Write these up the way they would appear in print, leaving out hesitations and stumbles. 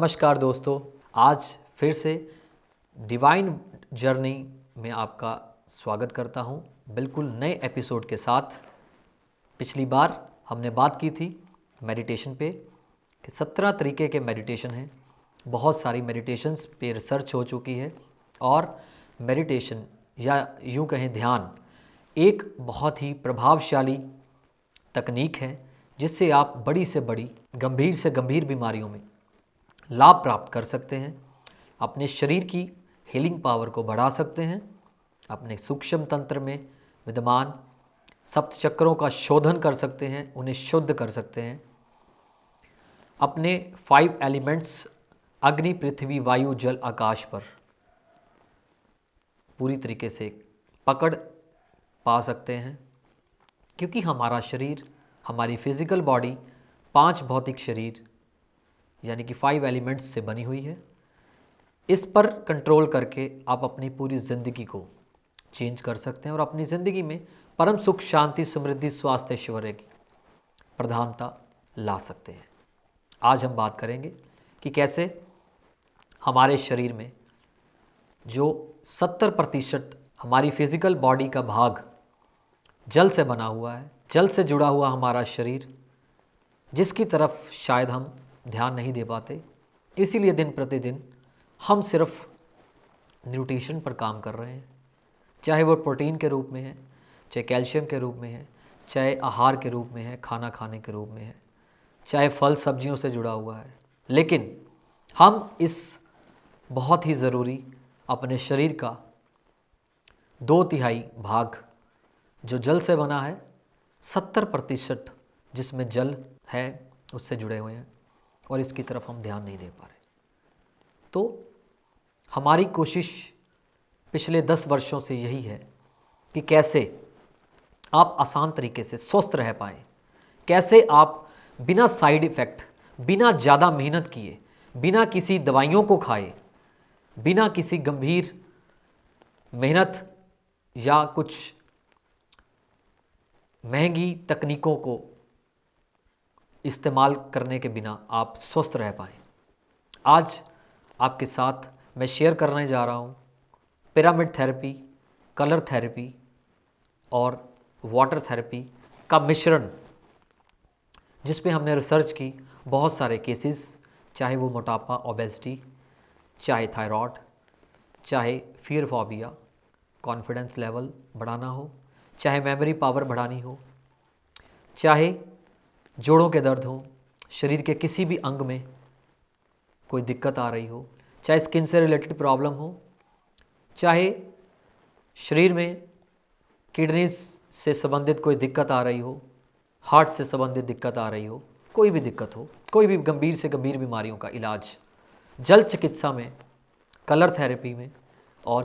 नमस्कार दोस्तों, आज फिर से डिवाइन जर्नी में आपका स्वागत करता हूं, बिल्कुल नए एपिसोड के साथ। पिछली बार हमने बात की थी मेडिटेशन पे कि 17 तरीके के मेडिटेशन हैं। बहुत सारी मेडिटेशंस पे रिसर्च हो चुकी है और मेडिटेशन या यूं कहें ध्यान एक बहुत ही प्रभावशाली तकनीक है जिससे आप बड़ी से बड़ी, गंभीर से गंभीर बीमारियों में लाभ प्राप्त कर सकते हैं, अपने शरीर की हीलिंग पावर को बढ़ा सकते हैं, अपने सूक्ष्म तंत्र में विद्यमान सप्त चक्रों का शोधन कर सकते हैं, उन्हें शुद्ध कर सकते हैं, अपने 5 एलिमेंट्स अग्नि, पृथ्वी, वायु, जल, आकाश पर पूरी तरीके से पकड़ पा सकते हैं। क्योंकि हमारा शरीर, हमारी फिजिकल बॉडी 5 भौतिक शरीर यानी कि 5 एलिमेंट्स से बनी हुई है। इस पर कंट्रोल करके आप अपनी पूरी ज़िंदगी को चेंज कर सकते हैं और अपनी ज़िंदगी में परम सुख, शांति, समृद्धि, स्वास्थ्य, ऐश्वर्य की प्रधानता ला सकते हैं। आज हम बात करेंगे कि कैसे हमारे शरीर में जो 70% हमारी फिजिकल बॉडी का भाग जल से बना हुआ है, जल से जुड़ा हुआ हमारा शरीर, जिसकी तरफ शायद हम ध्यान नहीं दे पाते, इसीलिए दिन प्रतिदिन हम सिर्फ न्यूट्रिशन पर काम कर रहे हैं, चाहे वो प्रोटीन के रूप में है, चाहे कैल्शियम के रूप में है, चाहे आहार के रूप में है, खाना खाने के रूप में है, चाहे फल सब्जियों से जुड़ा हुआ है। लेकिन हम इस बहुत ही ज़रूरी अपने शरीर का 2/3 भाग जो जल से बना है, 70% जिसमें जल है उससे जुड़े हुए हैं और इसकी तरफ हम ध्यान नहीं दे पा रहे। तो हमारी कोशिश पिछले 10 वर्षों से यही है कि कैसे आप आसान तरीके से स्वस्थ रह पाएँ, कैसे आप बिना साइड इफ़ेक्ट, बिना ज़्यादा मेहनत किए, बिना किसी दवाइयों को खाए, बिना किसी गंभीर मेहनत या कुछ महंगी तकनीकों को इस्तेमाल करने के बिना आप स्वस्थ रह पाएँ। आज आपके साथ मैं शेयर करने जा रहा हूँ पिरामिड थेरेपी, कलर थेरेपी और वाटर थेरेपी का मिश्रण, जिस पे हमने रिसर्च की बहुत सारे केसेस, चाहे वो मोटापा, ओबेसिटी, चाहे थायराइड, चाहे फियर फोबिया, कॉन्फिडेंस लेवल बढ़ाना हो, चाहे मेमोरी पावर बढ़ानी हो, चाहे जोड़ों के दर्द हो, शरीर के किसी भी अंग में कोई दिक्कत आ रही हो, चाहे स्किन से रिलेटेड प्रॉब्लम हो, चाहे शरीर में किडनीज से संबंधित कोई दिक्कत आ रही हो, हार्ट से संबंधित दिक्कत आ रही हो, कोई भी दिक्कत हो, कोई भी गंभीर से गंभीर बीमारियों का इलाज जल चिकित्सा में, कलर थेरेपी में और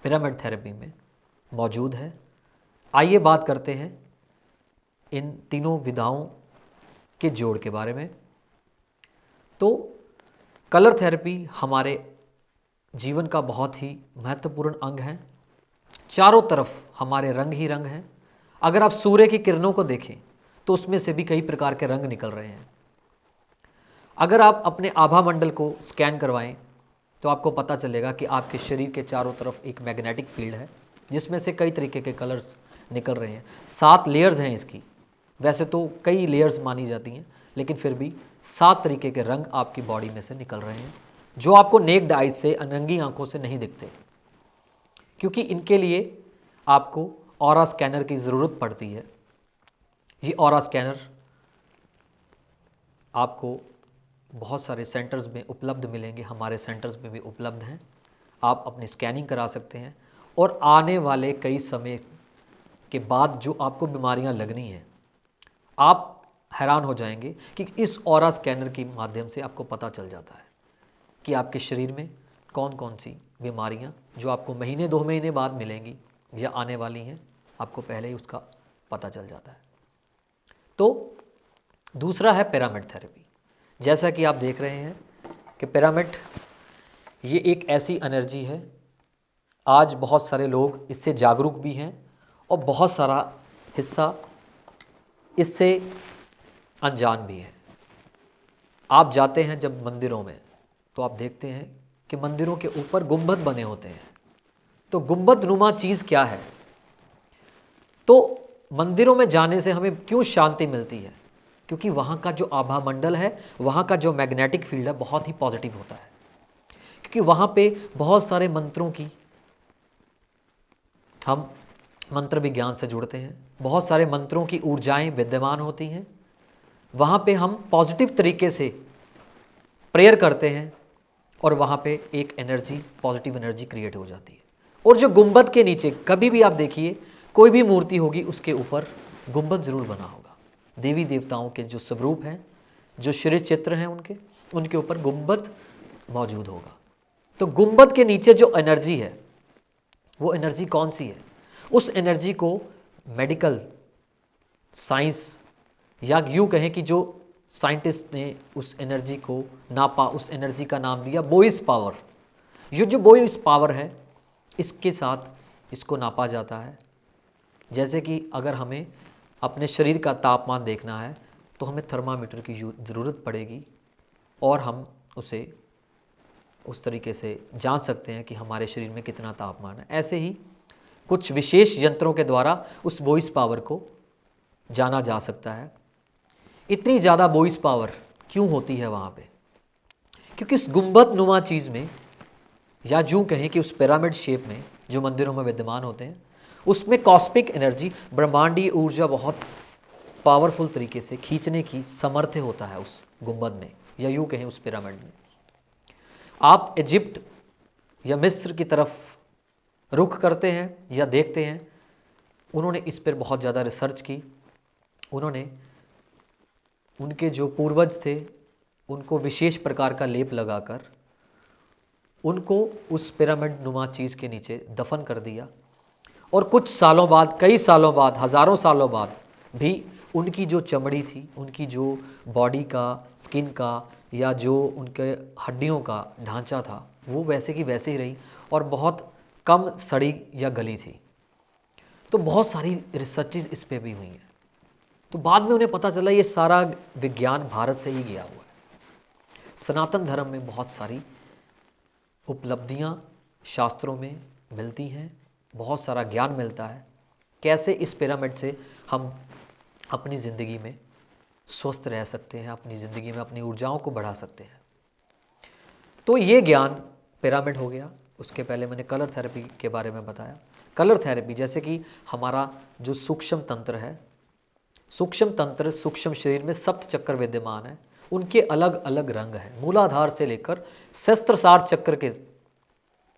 पिरामिड थेरेपी में मौजूद है। आइए बात करते हैं इन तीनों विधाओं के जोड़ के बारे में। तो कलर थेरेपी हमारे जीवन का बहुत ही महत्वपूर्ण अंग है। चारों तरफ हमारे रंग ही रंग हैं। अगर आप सूर्य की किरणों को देखें तो उसमें से भी कई प्रकार के रंग निकल रहे हैं। अगर आप अपने आभा मंडल को स्कैन करवाएं तो आपको पता चलेगा कि आपके शरीर के चारों तरफ एक मैग्नेटिक फील्ड है जिसमें से कई तरीके के कलर्स निकल रहे हैं। 7 लेयर्स हैं इसकी। वैसे तो कई लेयर्स मानी जाती हैं, लेकिन फिर भी 7 तरीके के रंग आपकी बॉडी में से निकल रहे हैं जो आपको नेक्ड आइज से, अनंगी आंखों से नहीं दिखते, क्योंकि इनके लिए आपको ऑरा स्कैनर की ज़रूरत पड़ती है। ये ऑरा स्कैनर आपको बहुत सारे सेंटर्स में उपलब्ध मिलेंगे, हमारे सेंटर्स में भी उपलब्ध हैं। आप अपनी स्कैनिंग करा सकते हैं और आने वाले कई समय के बाद जो आपको बीमारियां लगनी हैं, आप हैरान हो जाएंगे कि इस ऑरा स्कैनर के माध्यम से आपको पता चल जाता है कि आपके शरीर में कौन कौन सी बीमारियां जो आपको महीने 2 महीने बाद मिलेंगी या आने वाली हैं, आपको पहले ही उसका पता चल जाता है। तो दूसरा है पिरामिड थेरेपी। जैसा कि आप देख रहे हैं कि पिरामिड ये एक ऐसी एनर्जी है, आज बहुत सारे लोग इससे जागरूक भी हैं और बहुत सारा हिस्सा इससे अनजान भी है। आप जाते हैं जब मंदिरों में तो आप देखते हैं कि मंदिरों के ऊपर गुंबद बने होते हैं। तो गुंबद नुमा चीज़ क्या है? तो मंदिरों में जाने से हमें क्यों शांति मिलती है? क्योंकि वहाँ का जो आभा मंडल है, वहाँ का जो मैग्नेटिक फील्ड है बहुत ही पॉजिटिव होता है। क्योंकि वहाँ पे बहुत सारे मंत्रों की हम मंत्र विज्ञान से जुड़ते हैं, बहुत सारे मंत्रों की ऊर्जाएं विद्यमान होती हैं। वहाँ पे हम पॉजिटिव तरीके से प्रेयर करते हैं और वहाँ पे एक एनर्जी, पॉजिटिव एनर्जी क्रिएट हो जाती है। और जो गुंबद के नीचे कभी भी आप देखिए कोई भी मूर्ति होगी, उसके ऊपर गुंबद ज़रूर बना होगा। देवी देवताओं के जो स्वरूप हैं, जो श्री चित्र हैं उनके ऊपर गुंबद मौजूद होगा। तो गुंबद के नीचे जो एनर्जी है वो एनर्जी कौन सी है? उस एनर्जी को मेडिकल साइंस या यूँ कहें कि जो साइंटिस्ट ने उस एनर्जी को नापा, उस एनर्जी का नाम दिया बोइस पावर। ये जो बोइस पावर है, इसके साथ इसको नापा जाता है। जैसे कि अगर हमें अपने शरीर का तापमान देखना है तो हमें थर्मामीटर की ज़रूरत पड़ेगी और हम उसे उस तरीके से जान सकते हैं कि हमारे शरीर में कितना तापमान है। ऐसे ही कुछ विशेष यंत्रों के द्वारा उस बोइस पावर को जाना जा सकता है। इतनी ज़्यादा बोइस पावर क्यों होती है वहाँ पे? क्योंकि इस गुंबद नुमा चीज़ में, या यूँ कहें कि उस पिरामिड शेप में जो मंदिरों में विद्यमान होते हैं, उसमें कॉस्मिक एनर्जी, ब्रह्मांडीय ऊर्जा बहुत पावरफुल तरीके से खींचने की सामर्थ्य होता है उस गुंबद में, या यूँ कहें उस पिरामिड में। आप इजिप्ट या मिस्र की तरफ रुख करते हैं या देखते हैं, उन्होंने इस पर बहुत ज़्यादा रिसर्च की। उन्होंने उनके जो पूर्वज थे उनको विशेष प्रकार का लेप लगाकर उनको उस पिरामिड नुमा चीज़ के नीचे दफन कर दिया। और कुछ सालों बाद, कई सालों बाद, हज़ारों सालों बाद भी उनकी जो चमड़ी थी, उनकी जो बॉडी का, स्किन का, या जो उनके हड्डियों का ढांचा था, वो वैसे की वैसे ही रही और बहुत कम सड़ी या गली थी। तो बहुत सारी रिसर्चेज इस पे भी हुई हैं। तो बाद में उन्हें पता चला ये सारा विज्ञान भारत से ही गया हुआ है। सनातन धर्म में बहुत सारी उपलब्धियां शास्त्रों में मिलती हैं, बहुत सारा ज्ञान मिलता है, कैसे इस पिरामिड से हम अपनी ज़िंदगी में स्वस्थ रह सकते हैं, अपनी ज़िंदगी में अपनी ऊर्जाओं को बढ़ा सकते हैं। तो ये ज्ञान पिरामिड हो गया। उसके पहले मैंने कलर थेरेपी के बारे में बताया। कलर थेरेपी, जैसे कि हमारा जो सूक्ष्म तंत्र है, सूक्ष्म तंत्र, सूक्ष्म शरीर में सप्त चक्र विद्यमान है, उनके अलग अलग रंग हैं। मूलाधार से लेकर सहस्त्रसार चक्र के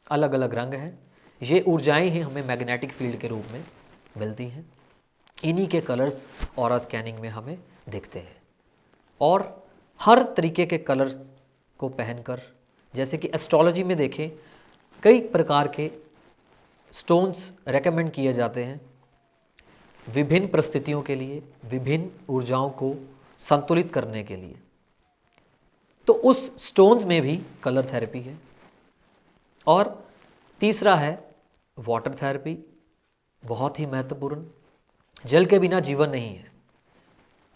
अलग अलग रंग हैं। ये ऊर्जाएं ही हमें मैग्नेटिक फील्ड के रूप में मिलती हैं। इन्हीं के कलर्स ऑरा स्कैनिंग में हमें दिखते हैं। और हर तरीके के कलर्स को पहनकर, जैसे कि एस्ट्रोलॉजी में देखें, कई प्रकार के स्टोन्स रेकमेंड किए जाते हैं विभिन्न परिस्थितियों के लिए, विभिन्न ऊर्जाओं को संतुलित करने के लिए। तो उस स्टोन्स में भी कलर थेरेपी है। और तीसरा है वाटर थेरेपी, बहुत ही महत्वपूर्ण। जल के बिना जीवन नहीं है,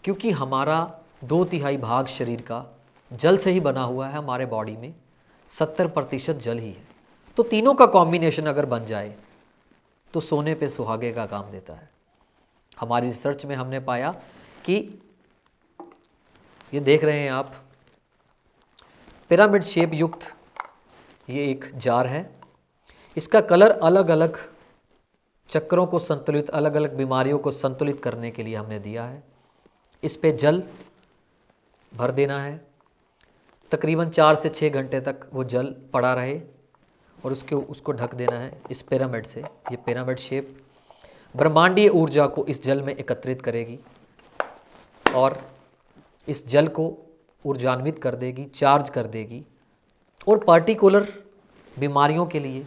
क्योंकि हमारा 2/3 भाग शरीर का जल से ही बना हुआ है। हमारे बॉडी में 70% जल ही है। तो तीनों का कॉम्बिनेशन अगर बन जाए तो सोने पे सुहागे का काम देता है। हमारी रिसर्च में हमने पाया कि ये देख रहे हैं आप, पिरामिड शेप युक्त ये एक जार है। इसका कलर अलग अलग चक्रों को संतुलित, अलग अलग बीमारियों को संतुलित करने के लिए हमने दिया है। इस पे जल भर देना है, तकरीबन 4 से 6 घंटे तक वो जल पड़ा रहे और उसको ढक देना है इस पिरामिड से। ये पिरामिड शेप ब्रह्मांडीय ऊर्जा को इस जल में एकत्रित करेगी और इस जल को ऊर्जान्वित कर देगी, चार्ज कर देगी। और पार्टिकुलर बीमारियों के लिए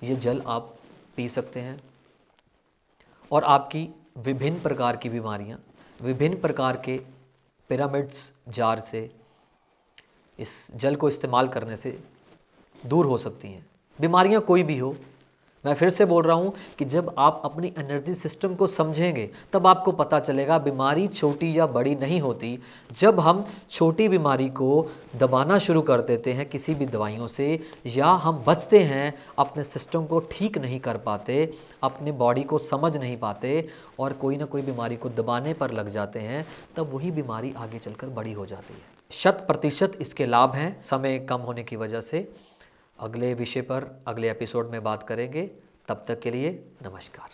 ये जल आप पी सकते हैं और आपकी विभिन्न प्रकार की बीमारियां विभिन्न प्रकार के पिरामिड्स जार से इस जल को इस्तेमाल करने से दूर हो सकती हैं। बीमारियां कोई भी हो, मैं फिर से बोल रहा हूँ कि जब आप अपनी एनर्जी सिस्टम को समझेंगे तब आपको पता चलेगा बीमारी छोटी या बड़ी नहीं होती। जब हम छोटी बीमारी को दबाना शुरू कर देते हैं किसी भी दवाइयों से, या हम बचते हैं, अपने सिस्टम को ठीक नहीं कर पाते, अपने बॉडी को समझ नहीं पाते और कोई ना कोई बीमारी को दबाने पर लग जाते हैं, तब वही बीमारी आगे चलकर बड़ी हो जाती है। 100% इसके लाभ हैं। समय कम होने की वजह से अगले विषय पर अगले एपिसोड में बात करेंगे। तब तक के लिए नमस्कार।